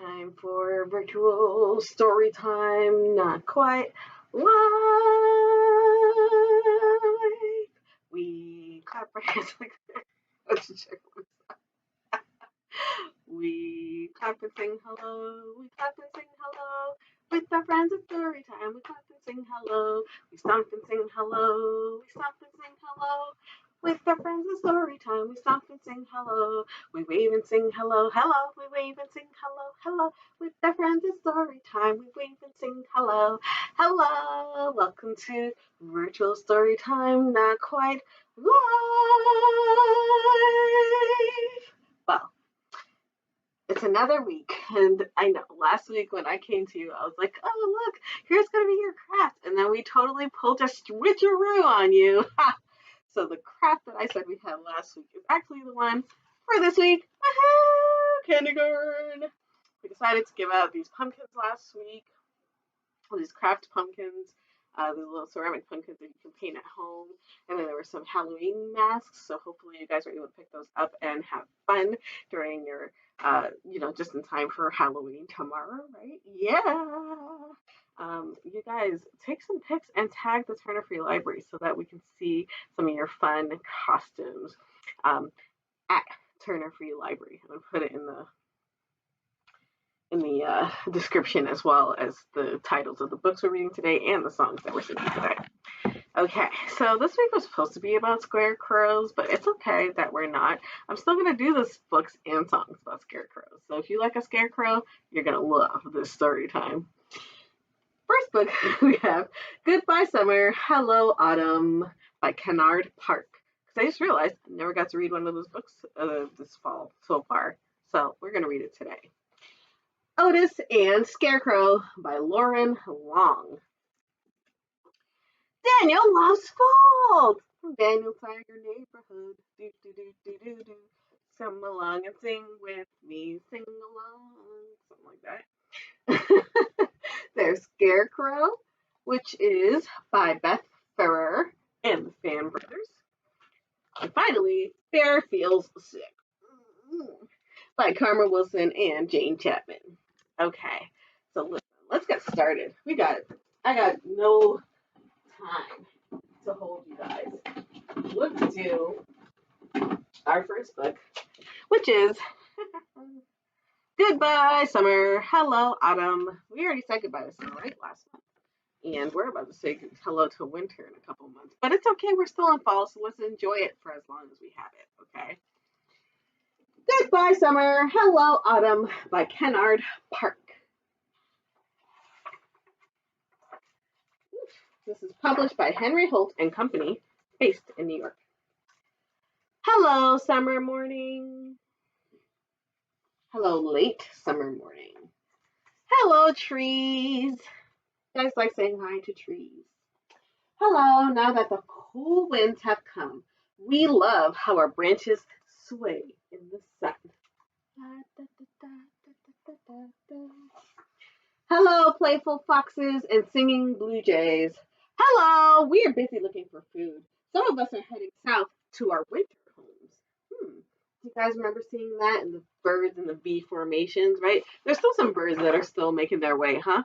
time for virtual story time, not quite live. We clap our hands like this. We clap and sing hello. We clap and sing hello. With our friends at Storytime, we clap and sing hello. We stomp and sing hello. We stomp and sing hello. With our friends at Storytime, we stomp and sing hello. We wave and sing hello, hello. We wave and sing hello, hello. With our friends at Storytime, we wave and sing hello, hello. Welcome to Virtual Storytime, not quite live. Well, it's another week, and I know last week when I came to you, I was like, oh, look, here's going to be your craft. And then we totally pulled a switcheroo on you. So the craft that I said we had last week is actually the one for this week. Kindergarten. We decided to give out these pumpkins last week, these craft pumpkins, these little ceramic pumpkins that you can paint at home. And then there were some Halloween masks, so hopefully you guys are able to pick those up and have fun during your, just in time for Halloween tomorrow, right? Yeah. You guys take some pics and tag the Turner Free Library so that we can see some of your fun costumes at Turner Free Library. I'm going to put it in the description, as well as the titles of the books we're reading today and the songs that we're singing today. Okay, so this week was supposed to be about scarecrows, but it's okay that we're not. I'm still going to do this books and songs about scarecrows. So if you like a scarecrow, you're going to love this story time. First book we have Goodbye Summer, Hello Autumn by Kenard Park. Because I just realized I never got to read one of those books this fall so far. So we're going to read it today. Otis and Scarecrow by Loren Long. Daniel loves fall. From Daniel's Tiger Neighborhood. Do, do, do, do, do, do. Come along and sing with me. Sing along. Something like that. There's Scarecrow, which is by Beth, Ferry, and the Fan Brothers. And finally, Bear Feels Sick by Karma Wilson and Jane Chapman. Okay, so listen, let's get started. I got no time to hold you guys. Let's do our first book, which is Goodbye Summer, Hello Autumn. We already said goodbye to summer, right, last month. And we're about to say hello to winter in a couple months. But it's okay, we're still in fall, so let's enjoy it for as long as we have it, okay? Goodbye Summer, Hello Autumn by Kenard Park. This is published by Henry Holt and Company, based in New York. Hello, summer morning. Hello, late summer morning. Hello, trees. You guys like saying hi to trees. Hello, now that the cool winds have come, we love how our branches sway in the sun. Hello, playful foxes and singing blue jays. Hello, we are busy looking for food. Some of us are heading south to our winter homes. Do you guys remember seeing that in the birds and the bee formations, right? There's still some birds that are still making their way, huh?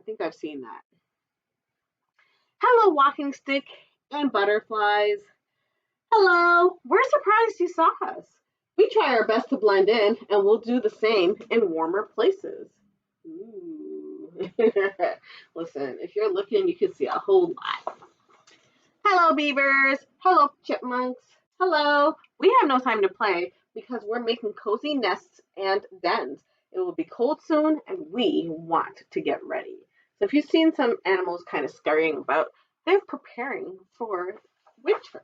I think I've seen that. Hello, walking stick and butterflies. Hello, we're surprised you saw us. We try our best to blend in, and we'll do the same in warmer places. Ooh. Listen, if you're looking, you can see a whole lot. Hello, beavers. Hello, chipmunks. Hello. We have no time to play because we're making cozy nests and dens. It will be cold soon, and we want to get ready. So if you've seen some animals kind of scurrying about, they're preparing for winter.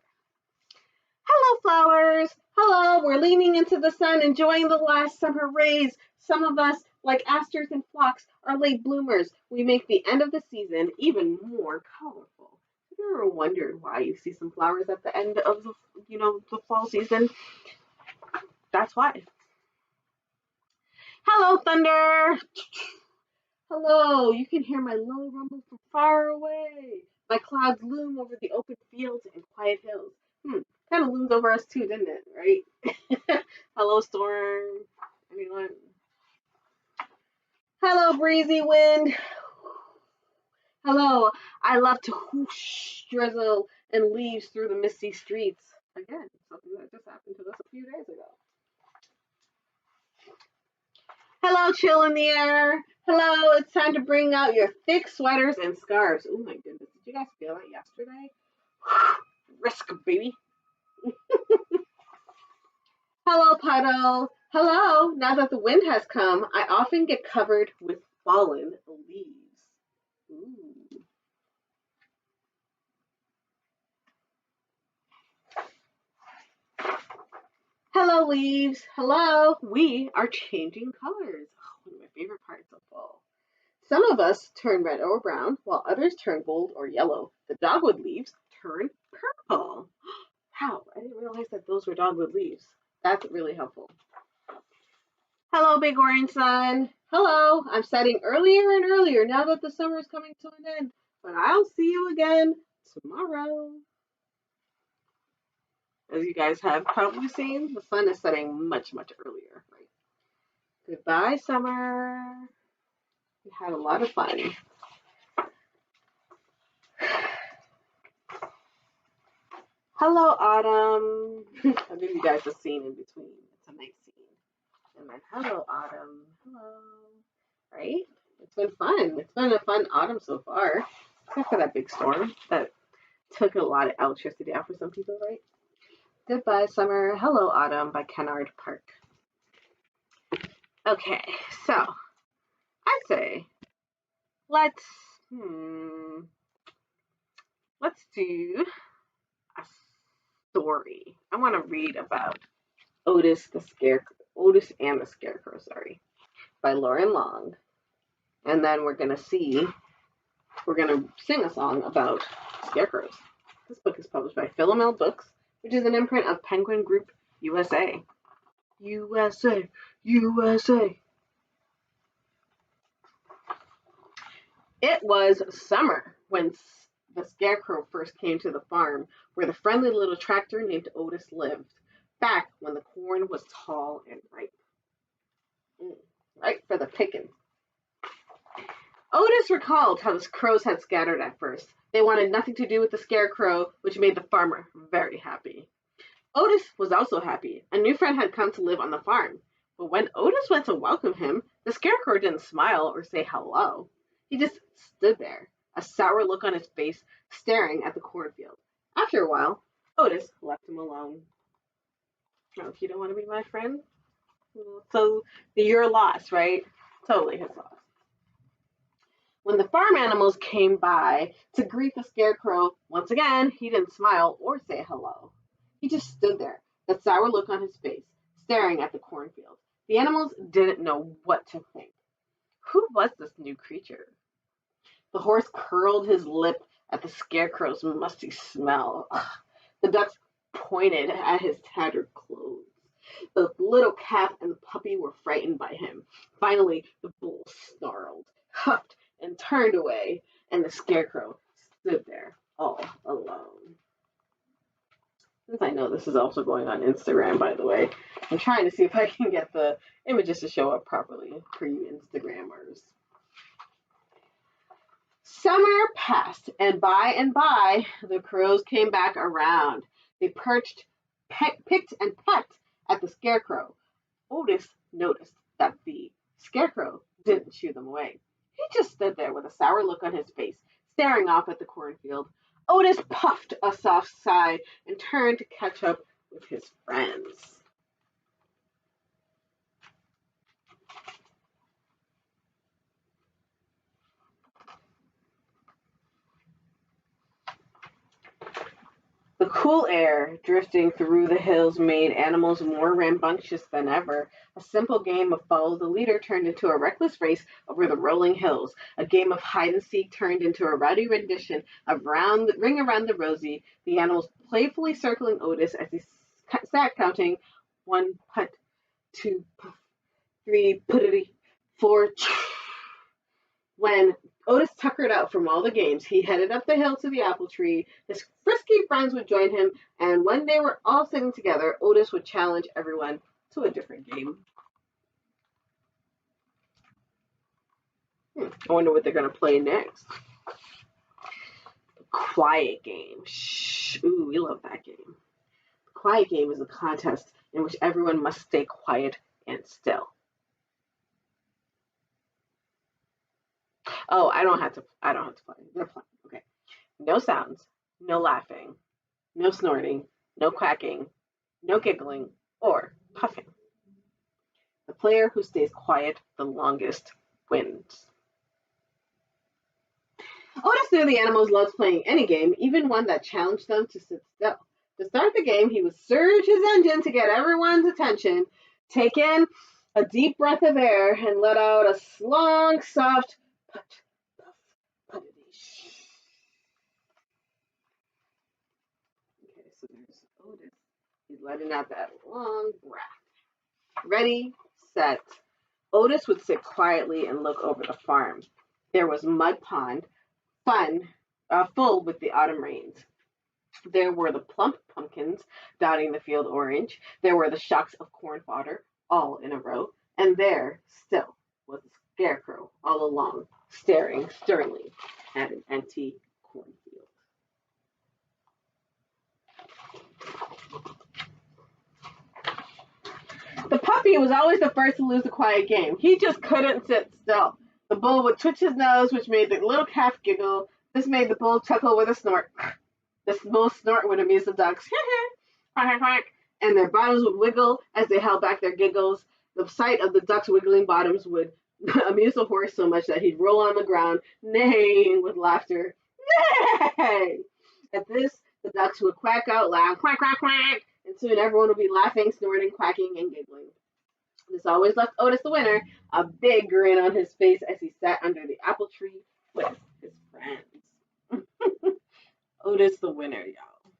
Hello, flowers. Hello, we're leaning into the sun, enjoying the last summer rays. Some of us, like asters and phlox, are late bloomers. We make the end of the season even more colorful. Have you ever wondered why you see some flowers at the end of the fall season? That's why. Hello, thunder. Hello, you can hear my low rumble from far away. My clouds loom over the open fields and quiet hills. Kind of loomed over us too, didn't it? Right? Hello, storm. Anyone? Hello, breezy wind. Hello, I love to whoosh, drizzle, and leaves through the misty streets. Again, something that just happened to us a few days ago. Hello, chill in the air. Hello, it's time to bring out your thick sweaters and scarves. Oh my goodness, did you guys feel that yesterday? Risk, baby. Hello, puddle. Hello, now that the wind has come, I often get covered with fallen leaves. Ooh. Hello, leaves. Hello. We are changing colors. Oh, one of my favorite parts of fall. Some of us turn red or brown, while others turn gold or yellow. The dogwood leaves turn purple. Wow, I didn't realize that those were dogwood leaves. That's really helpful. Hello, big orange sun. Hello. I'm setting earlier and earlier now that the summer is coming to an end. But I'll see you again tomorrow. As you guys have probably seen, the sun is setting much, much earlier, right? Goodbye, summer. We had a lot of fun. Hello, autumn. I'll give you guys a scene in between. It's a nice scene. And then, hello, autumn. Hello. Right? It's been fun. It's been a fun autumn so far. Except for that big storm that took a lot of electricity out for some people, right? Goodbye, summer. Hello, autumn by Kenard Park. Okay, so I say let's do a story. I want to read about Otis the Scarecrow, Otis and the Scarecrow, sorry, by Loren Long. And then we're going to sing a song about scarecrows. This book is published by Philomel Books, which is an imprint of Penguin Group USA. USA, USA. It was summer when the Scarecrow first came to the farm where the friendly little tractor named Otis lived, back when the corn was tall and ripe. Ripe for the picking. Otis recalled how the crows had scattered at first. They wanted nothing to do with the Scarecrow, which made the farmer very happy. Otis was also happy. A new friend had come to live on the farm. But when Otis went to welcome him, the Scarecrow didn't smile or say hello. He just stood there, a sour look on his face, staring at the cornfield. After a while, Otis left him alone. Oh, if you don't want to be my friend, so your loss, right? Totally his loss. When the farm animals came by to greet the Scarecrow, once again, he didn't smile or say hello. He just stood there, that sour look on his face, staring at the cornfield. The animals didn't know what to think. Who was this new creature? The horse curled his lip at the Scarecrow's musty smell. Ugh. The ducks pointed at his tattered clothes. The little calf and the puppy were frightened by him. Finally, the bull snarled, huffed, and turned away, and the Scarecrow stood there all alone. Since I know this is also going on Instagram, by the way, I'm trying to see if I can get the images to show up properly for you Instagrammers. Summer passed, and by, the crows came back around. They perched, picked, and pecked at the Scarecrow. Otis noticed that the Scarecrow didn't shoo them away. He just stood there with a sour look on his face, staring off at the cornfield. Otis puffed a soft sigh and turned to catch up with his friends. The cool air drifting through the hills made animals more rambunctious than ever. A simple game of follow the leader turned into a reckless race over the rolling hills. A game of hide and seek turned into a rowdy rendition of Ring Around the Rosie, the animals playfully circling Otis as he sat counting 1 putt, 2 puff, 3 puttity, 4. When Otis tuckered out from all the games, he headed up the hill to the apple tree. His frisky friends would join him, and when they were all sitting together, Otis would challenge everyone to a different game. I wonder what they're going to play next. Quiet game. Shh. Ooh, we love that game. Quiet game is a contest in which everyone must stay quiet and still. Oh, I don't have to play. They're playing. Okay. No sounds, no laughing, no snorting, no quacking, no giggling, or puffing. The player who stays quiet the longest wins. Otis knew the animals loved playing any game, even one that challenged them to sit still. To start the game, he would surge his engine to get everyone's attention, take in a deep breath of air, and let out a long, soft put, puff, puttity. Okay, so there's Otis. He's letting out that long breath. Ready, set. Otis would sit quietly and look over the farm. There was mud pond, full with the autumn rains. There were the plump pumpkins dotting the field orange. There were the shocks of corn fodder, all in a row. And there, still, was the scarecrow all along, staring sternly at an empty cornfield. The puppy was always the first to lose the quiet game. He just couldn't sit still. The bull would twitch his nose, which made the little calf giggle. This made the bull chuckle with a snort. The bull's snort would amuse the ducks. Quack, quack, and their bottoms would wiggle as they held back their giggles. The sight of the ducks' wiggling bottoms would amuse the horse so much that he'd roll on the ground, neighing with laughter. Nay! At this, the ducks would quack out loud, quack, quack, quack, and soon everyone would be laughing, snorting, quacking, and giggling. This always left Otis the winner, a big grin on his face as he sat under the apple tree with his friends. Otis the winner, y'all.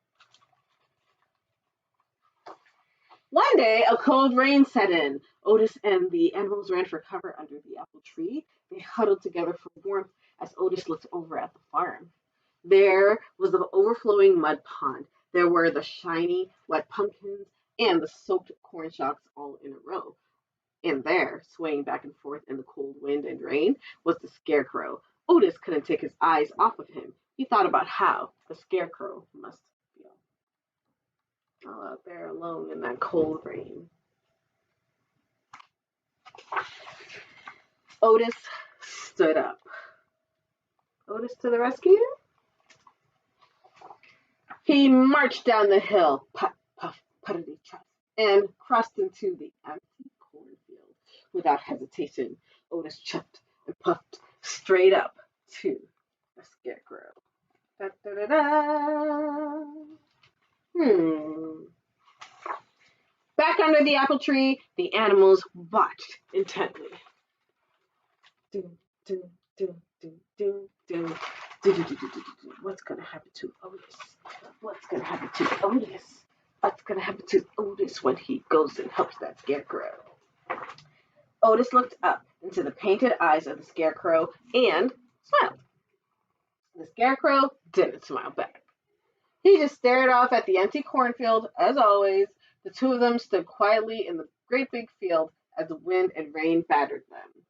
One day, a cold rain set in. Otis and the animals ran for cover under the apple tree. They huddled together for warmth as Otis looked over at the farm. There was the overflowing mud pond. There were the shiny, wet pumpkins and the soaked corn shocks all in a row. And there, swaying back and forth in the cold wind and rain, was the scarecrow. Otis couldn't take his eyes off of him. He thought about how the scarecrow must feel. All out there alone in that cold rain. Otis stood up. Otis to the rescue? He marched down the hill, puff, puff, puttity, chuff, and crossed into the empty cornfield. Without hesitation, Otis chuffed and puffed straight up to the scarecrow. Da, da, da, da. Back under the apple tree, the animals watched intently. Do, do, do, do, do, do. What's going to happen to Otis? What's going to happen to Otis? What's going to happen to Otis when he goes and helps that scarecrow? Otis looked up into the painted eyes of the scarecrow and smiled. The scarecrow didn't smile back. He just stared off at the empty cornfield. As always, the two of them stood quietly in the great big field as the wind and rain battered them.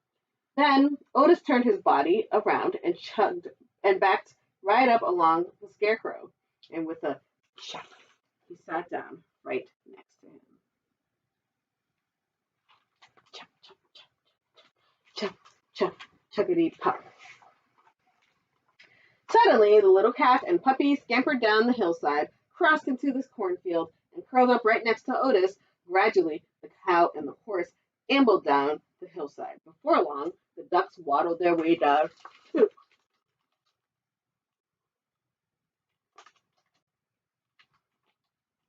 Then Otis turned his body around and chugged and backed right up along the scarecrow. And with a chuck, he sat down right next to him. Chuck, chuck, chuck, chuck, chuck, chuckity puff. Suddenly, the little calf and puppy scampered down the hillside, crossed into this cornfield, and curled up right next to Otis. Gradually, the cow and the horse ambled down the hillside. Before long, the ducks waddled their way down, too.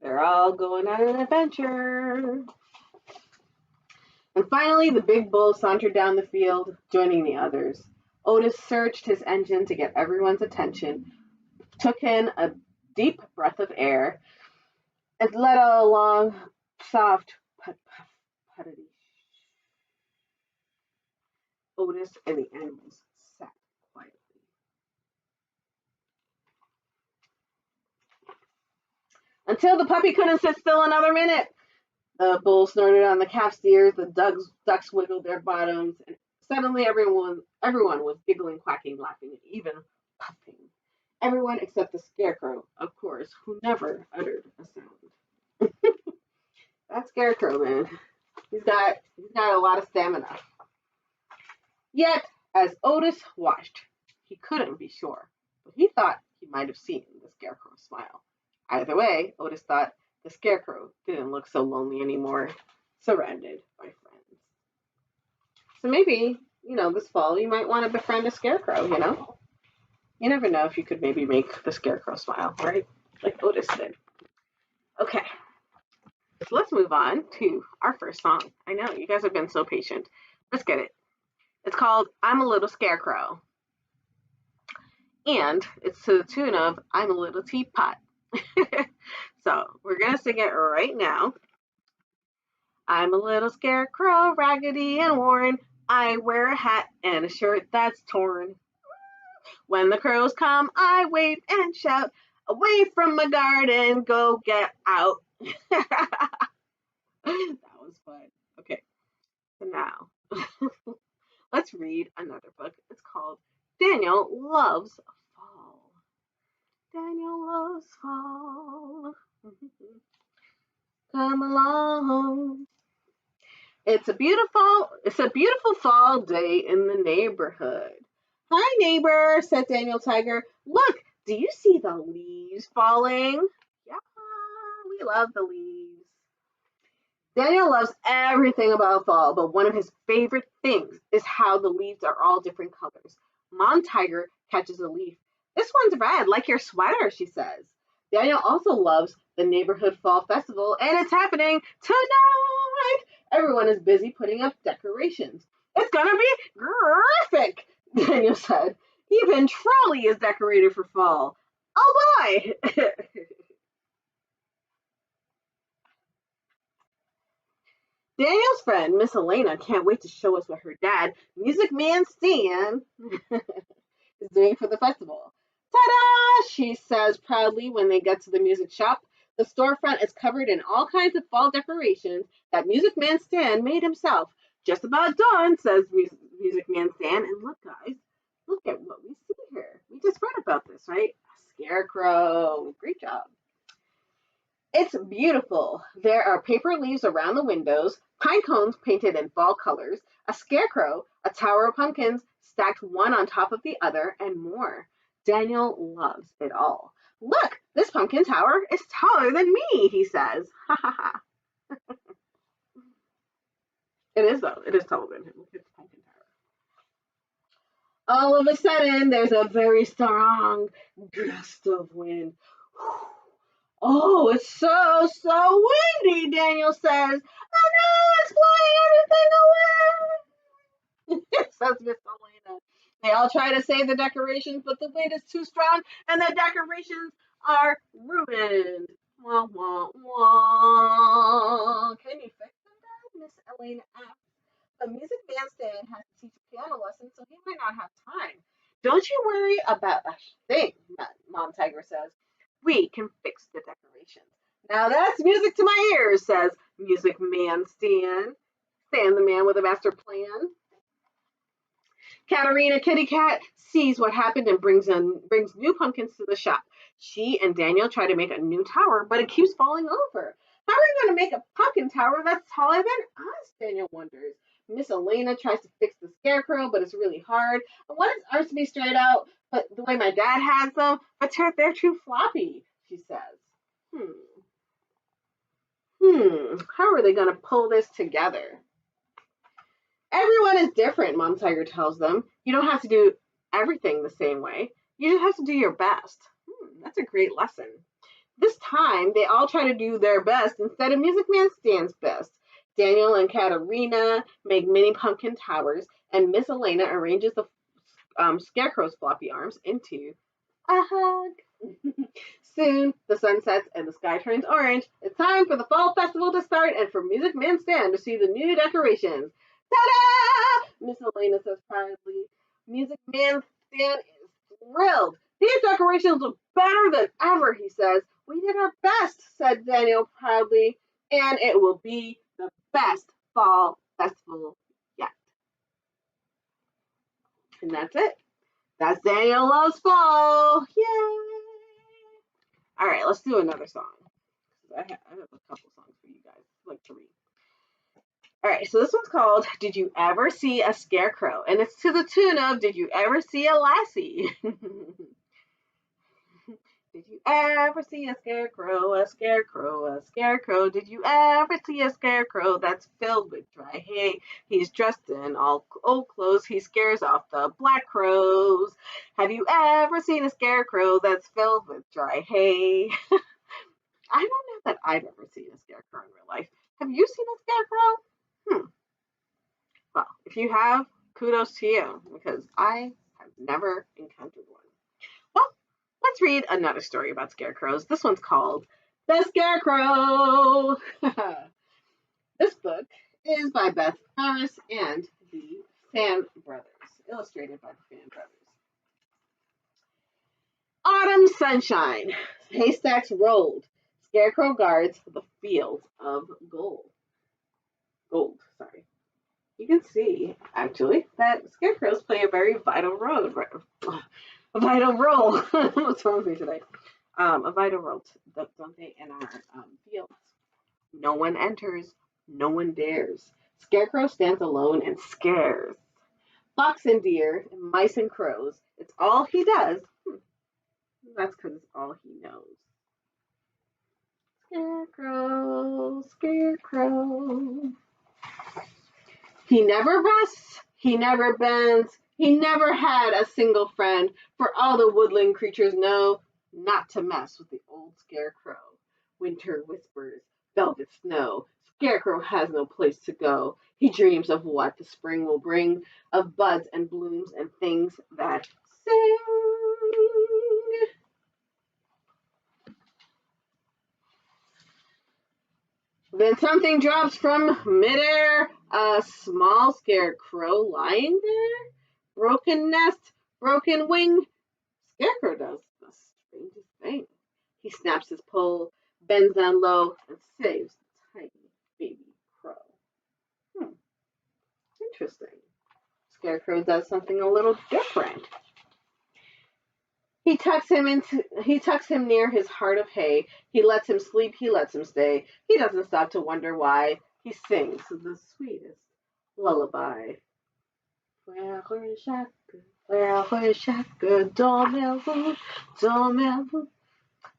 They're all going on an adventure. And finally, the big bull sauntered down the field, joining the others. Otis surged his engine to get everyone's attention, took in a deep breath of air, and let out a long, soft put, puff, puttity. Otis and the animals sat quietly. Until the puppy couldn't sit still another minute. The bull snorted on the calf's ears, the ducks wiggled their bottoms, and Suddenly, everyone was giggling, quacking, laughing, and even puffing. Everyone except the Scarecrow, of course, who never uttered a sound. That Scarecrow, man, he's got a lot of stamina. Yet, as Otis watched, he couldn't be sure, but he thought he might have seen the Scarecrow smile. Either way, Otis thought the Scarecrow didn't look so lonely anymore, surrounded by friends. So maybe, this fall you might want to befriend a Scarecrow. You never know if you could maybe make the Scarecrow smile, right? Like Otis did. Okay, so let's move on to our first song. I know, you guys have been so patient. Let's get it. It's called I'm a Little Scarecrow. And it's to the tune of I'm a Little Teapot. So we're going to sing it right now. I'm a little scarecrow, Raggedy and Loren. I wear a hat and a shirt that's torn. When the crows come, I wave and shout, away from my garden, go get out. That was fun. Okay, so now let's read another book. It's called Daniel Loves Fall. Daniel loves fall. Come along. It's a beautiful fall day in the neighborhood. Hi, neighbor, said Daniel Tiger. Look, do you see the leaves falling? Yeah, we love the leaves. Daniel loves everything about fall, but one of his favorite things is how the leaves are all different colors. Mom Tiger catches a leaf. This one's red, like your sweater, she says. Daniel also loves the neighborhood fall festival, and it's happening tonight. Everyone is busy putting up decorations. It's gonna be terrific, Daniel said. Even Trolley is decorated for fall. Oh boy! Daniel's friend, Miss Elena, can't wait to show us what her dad, Music Man Stan, is doing for the festival. Ta-da! She says proudly when they get to the music shop. The storefront is covered in all kinds of fall decorations that Music Man Stan made himself. Just about done, says Music Man Stan. And look, guys, look at what we see here. We just read about this, right? A scarecrow. Great job. It's beautiful. There are paper leaves around the windows, pine cones painted in fall colors, a scarecrow, a tower of pumpkins stacked one on top of the other, and more. Daniel loves it all. Look, this pumpkin tower is taller than me, he says. Ha ha ha. It is, though. It is taller than him. It's a pumpkin tower. All of a sudden, there's a very strong gust of wind. Oh, it's so windy, Daniel says. Oh no, it's blowing everything away, says Miss Elena. They all try to save the decorations, but the wind is too strong and the decorations are ruined. Wah, wah, wah. Can you fix them, Dad? Miss Elena asked. The music bandstand has to teach a piano lesson, so he might not have time. Don't you worry about a thing, Mom Tiger says. We can fix the decorations. Now that's music to my ears, says Music Man Stan. Stan, the man with a master plan. Katerina Kitty Cat sees what happened and brings new pumpkins to the shop. She and Daniel try to make a new tower, but it keeps falling over. How are we going to make a pumpkin tower that's taller than us? Daniel wonders. Miss Elena tries to fix the scarecrow, but it's really hard. I want his arms to be straight out, but the way my dad has them, but they're too floppy, she says. How are they going to pull this together? Everyone is different, Mom Tiger tells them. You don't have to do everything the same way. You just have to do your best. That's a great lesson. This time, they all try to do their best instead of Music Man Stan's best. Daniel and Katerina make mini pumpkin towers, and Miss Elena arranges the scarecrow's floppy arms into a hug. Soon, the sun sets and the sky turns orange. It's time for the fall festival to start and for Music Man Stan to see the new decorations. Ta-da! Miss Elena says proudly. Music Man Stan is thrilled. These decorations look better than ever, he says. We did our best, said Daniel proudly, and it will be the best fall festival yet. And that's it. That's Daniel Loves Fall. Yay! All right, let's do another song. I have a couple songs for you guys, like 3. All right, so this one's called Did You Ever See a Scarecrow? And it's to the tune of Did You Ever See a Lassie? Did you ever see a scarecrow, a scarecrow, a scarecrow? Did you ever see a scarecrow that's filled with dry hay? He's dressed in all old clothes. He scares off the black crows. Have you ever seen a scarecrow that's filled with dry hay? I don't know that I've ever seen a scarecrow in real life. Have you seen a scarecrow? Well, if you have, kudos to you, because I have never encountered one. Well, let's read another story about scarecrows. This one's called The Scarecrow. This book is by Beth and the Fan Brothers, illustrated by the Fan Brothers. Autumn sunshine. Haystacks rolled. Scarecrow guards the fields of gold. You can see, actually, that scarecrows play a very vital role. A vital role. What's wrong with me today? A vital role, don't they, in our fields? No one enters, no one dares. Scarecrow stands alone and scares. Fox and deer, and mice and crows. It's all he does. That's because it's all he knows. Scarecrow, scarecrow. He never rests, he never bends, he never had a single friend, for all the woodland creatures know not to mess with the old scarecrow. Winter whispers, velvet snow, Scarecrow has no place to go. He dreams of what the spring will bring, of buds and blooms and things that sing. Then something drops from midair, a small scarecrow lying there. Broken nest, broken wing. Scarecrow does the strangest thing. He snaps his pole, bends down low, and saves the tiny baby crow. Interesting. Scarecrow does something a little different. He tucks him near his heart of hay. He lets him sleep, he lets him stay. He doesn't stop to wonder why. He sings the sweetest lullaby. Frère Jacques, dormez-vous.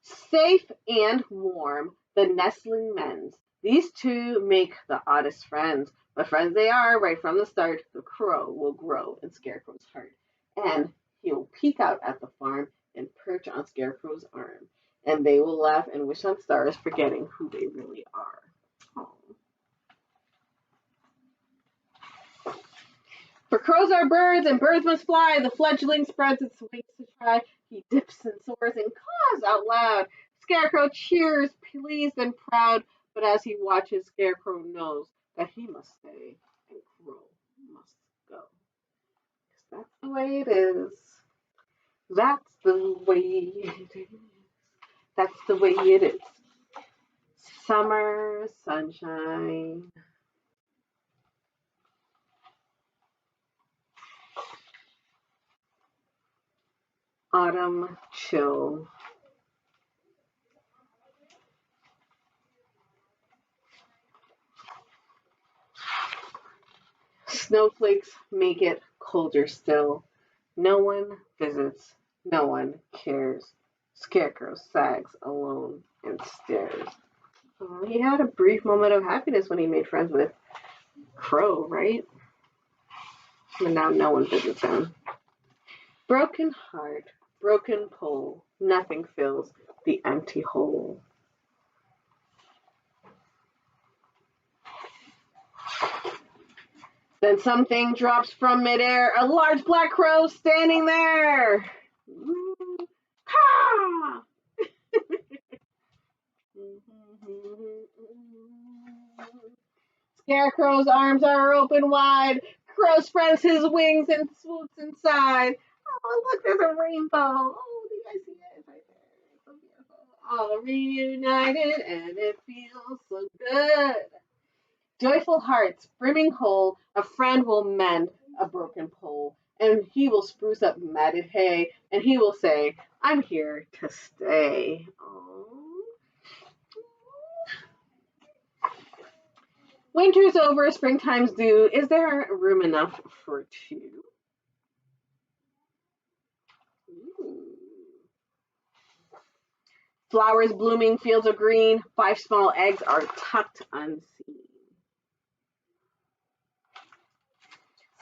Safe and warm, the nestling mends. These two make the oddest friends. But friends they are, right from the start. The crow will grow in Scarecrow's heart. And he'll peek out at the farm and perch on Scarecrow's arm. And they will laugh and wish on stars, forgetting who they really are. Aww. For crows are birds, and birds must fly. The fledgling spreads its wings to try. He dips and soars and caws out loud. Scarecrow cheers, pleased and proud. But as he watches, Scarecrow knows that he must stay and Crow must go. That's the way it is. That's the way it is. That's the way it is. Summer sunshine. Autumn chill. Snowflakes make it colder still. No one visits, no one cares. Scarecrow sags alone and stares. He had a brief moment of happiness when he made friends with Crow, right? And now no one visits him. Broken heart, broken pole, nothing fills the empty hole. Then something drops from midair, a large black crow standing there. Ha! Scarecrow's arms are open wide. Crow spreads his wings and swoops inside. Oh, look, there's a rainbow. Oh, do you guys see it? It's right there. It's so beautiful. All reunited, and it feels so good. Joyful hearts, brimming whole, a friend will mend a broken pole, and he will spruce up matted hay, and he will say, I'm here to stay. Aww. Winter's over, springtime's due. Is there room enough for two? Ooh. Flowers blooming, fields are green. 5 small eggs are tucked unseen.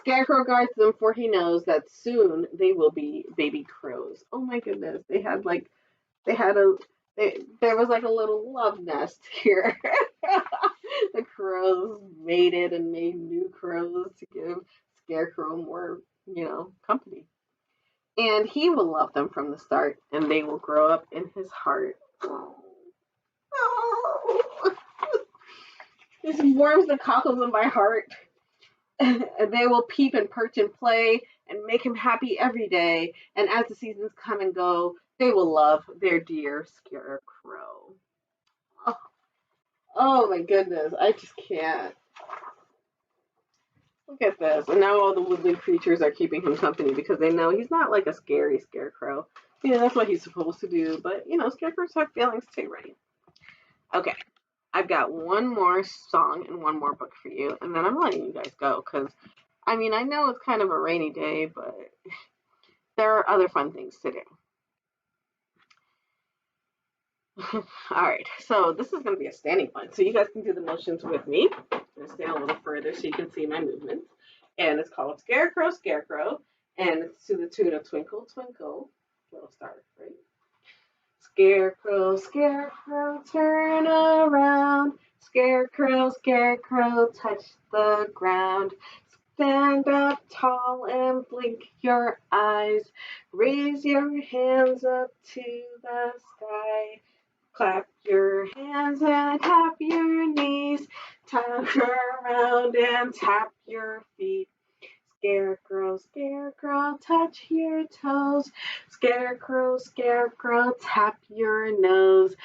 Scarecrow guards them, for he knows that soon they will be baby crows. Oh my goodness! They had a there was like a little love nest here. The crows mated and made new crows to give Scarecrow more, company. And he will love them from the start, and they will grow up in his heart. Oh. Oh. This warms the cockles of my heart. And they will peep and perch and play and make him happy every day. And as the seasons come and go, they will love their dear Scarecrow. Oh, oh my goodness, I just can't. Look at this. And now all the woodland creatures are keeping him company because they know he's not like a scary scarecrow. That's what he's supposed to do. But, scarecrows have feelings too, right? Okay. I've got one more song and one more book for you. And then I'm letting you guys go because, I know it's kind of a rainy day, but there are other fun things to do. All right, so this is going to be a standing one. So you guys can do the motions with me. I'm going to stand a little further so you can see my movements. And it's called Scarecrow, Scarecrow. And it's to the tune of Twinkle, Twinkle, little star, right? Scarecrow, Scarecrow, turn around. Scarecrow, Scarecrow, touch the ground. Stand up tall and blink your eyes. Raise your hands up to the sky. Clap your hands and tap your knees. Turn around and tap your feet. Scarecrow, Scarecrow, touch your toes. Scarecrow, Scarecrow, tap your nose.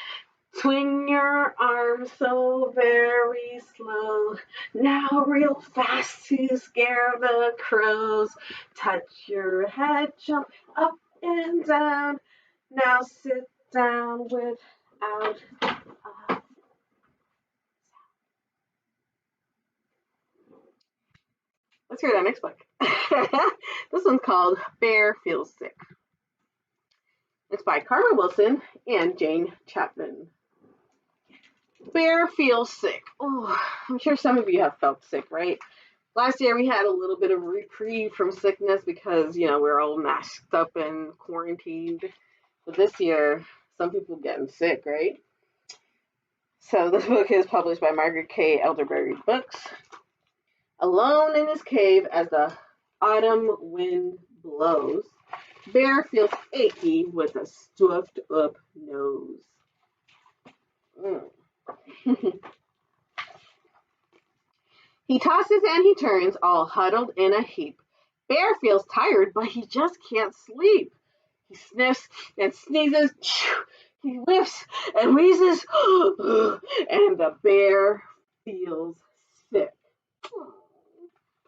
Swing your arms so very slow. Now real fast to scare the crows. Touch your head, jump up and down. Now sit down without Let's hear that next book. This one's called Bear Feels Sick. It's by Carter Wilson and Jane Chapman. Bear feels sick. Oh, I'm sure some of you have felt sick, right? Last year we had a little bit of reprieve from sickness because, we're all masked up and quarantined. But this year, some people getting sick, right? So this book is published by Margaret K. Elderberry Books. Alone in his cave as the autumn wind blows, Bear feels achy with a stuffed up nose. He tosses and he turns, all huddled in a heap. Bear feels tired, but he just can't sleep. He sniffs and sneezes. He whiffs and wheezes. And the bear feels sick.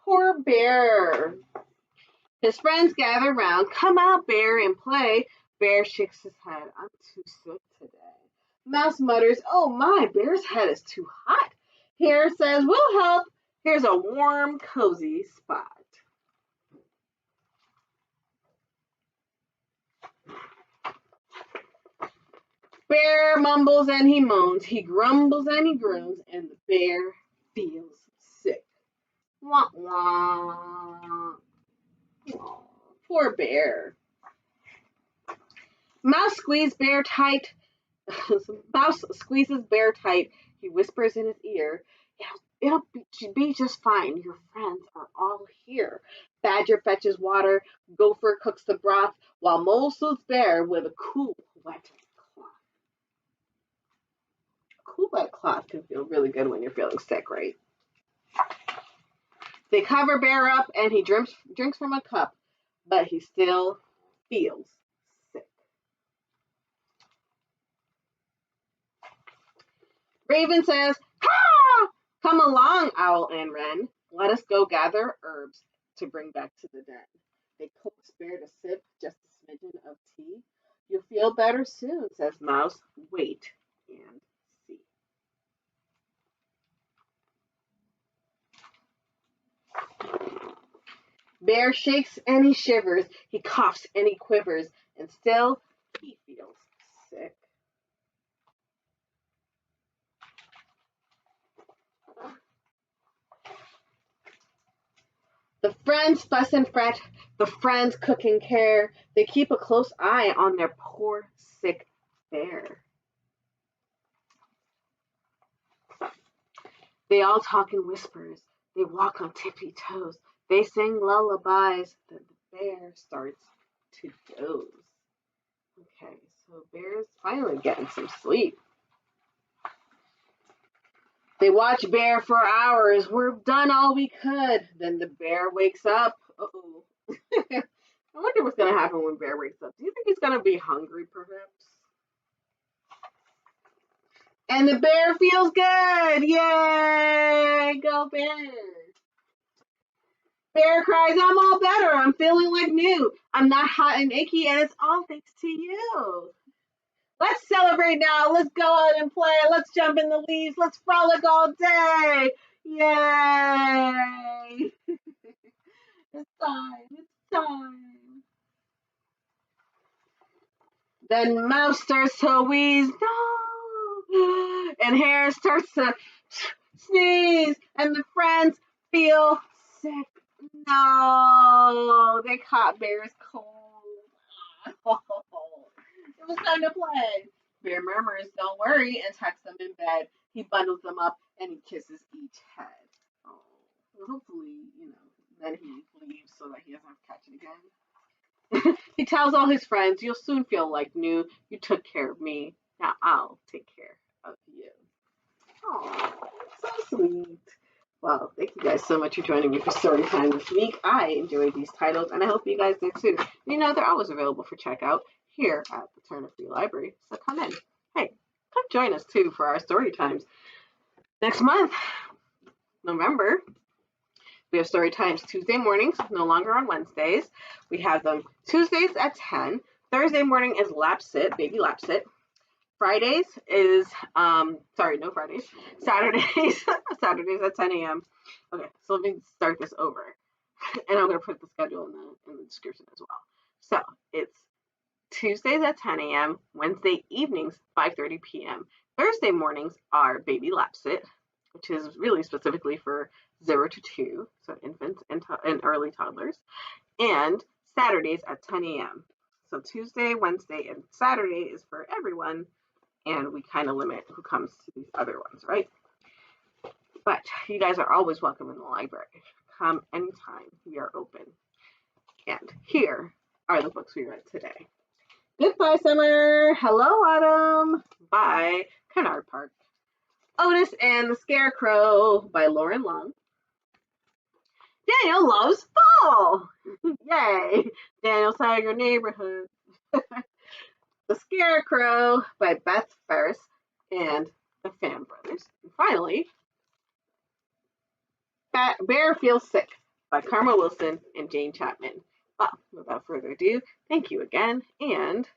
Poor Bear. His friends gather round. Come out, Bear, and play. Bear shakes his head. I'm too sick today. Mouse mutters, oh my, Bear's head is too hot. Hare says, we'll help. Here's a warm, cozy spot. Bear mumbles and he moans. He grumbles and he groans. And the bear feels sick. Wah, wah. Aww, poor Bear. Mouse squeezes Bear tight. Mouse squeezes Bear tight. He whispers in his ear, It'll be just fine. Your friends are all here. Badger fetches water. Gopher cooks the broth, while Mole soothes Bear with a cool, wet cloth. A cool, wet cloth can feel really good when you're feeling sick, right? They cover Bear up, and he drinks from a cup, but he still feels sick. Raven says, ha! Come along, Owl and Wren. Let us go gather herbs to bring back to the den. They coax Bear to sip just a smidgen of tea. You'll feel better soon, says Mouse. Wait and see. Bear shakes and he shivers. He coughs and he quivers. And still, he feels sick. The friends fuss and fret, the friends cook and care. They keep a close eye on their poor, sick bear. They all talk in whispers. They walk on tippy toes. They sing lullabies. Then the bear starts to doze. Okay, so Bear's finally getting some sleep. They watch Bear for hours. We've done all we could. Then the bear wakes up. Uh-oh. I wonder what's going to happen when Bear wakes up. Do you think he's going to be hungry, perhaps? And the bear feels good. Yay! Go Bear! Bear cries, I'm all better. I'm feeling like new. I'm not hot and achy, and it's all thanks to you. Let's celebrate now. Let's go out and play. Let's jump in the leaves. Let's frolic all day. Yay! It's time. It's time. Then Mouse starts to wheeze. No! And Hare starts to sneeze. And the friends feel sick. No! They caught Bear's cold. Oh, it was time to play. Bear murmurs, don't worry, and tucks them in bed. He bundles them up and he kisses each head. Oh, well, hopefully, then he leaves so that he doesn't have to catch it again. He tells all his friends, you'll soon feel like new. You took care of me. Now I'll take care of you. Oh, so sweet. Well, thank you guys so much for joining me for story time this week. I enjoyed these titles, and I hope you guys did too. They're always available for checkout here at the Turner Free Library, so come in. Hey, come join us too for our story times. Next month, November, we have story times Tuesday mornings, no longer on Wednesdays. We have them Tuesdays at 10. Thursday morning is lap sit, baby lap sit. Fridays is, no Fridays. Saturdays at 10 a.m. Okay, so let me start this over. And I'm going to put the schedule in the description as well. So it's Tuesdays at 10 a.m., Wednesday evenings, 5:30 p.m. Thursday mornings are baby lap sit, which is really specifically for 0 to 2, so infants and early toddlers. And Saturdays at 10 a.m. So Tuesday, Wednesday, and Saturday is for everyone. And we kind of limit who comes to these other ones, right? But you guys are always welcome in the library. Come anytime. We are open. And here are the books we read today. Goodbye, Summer. Hello, Autumn by Kenard Park. Otis and the Scarecrow by Loren Long. Daniel loves fall. Yay. Daniel's out of your neighborhood. The Scarecrow by Beth Ferris and the Fan Brothers. And finally, Bear Feels Sick by Karma Wilson and Jane Chapman. Well, without further ado, thank you again, and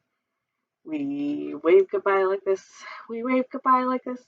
we wave goodbye like this. We wave goodbye like this.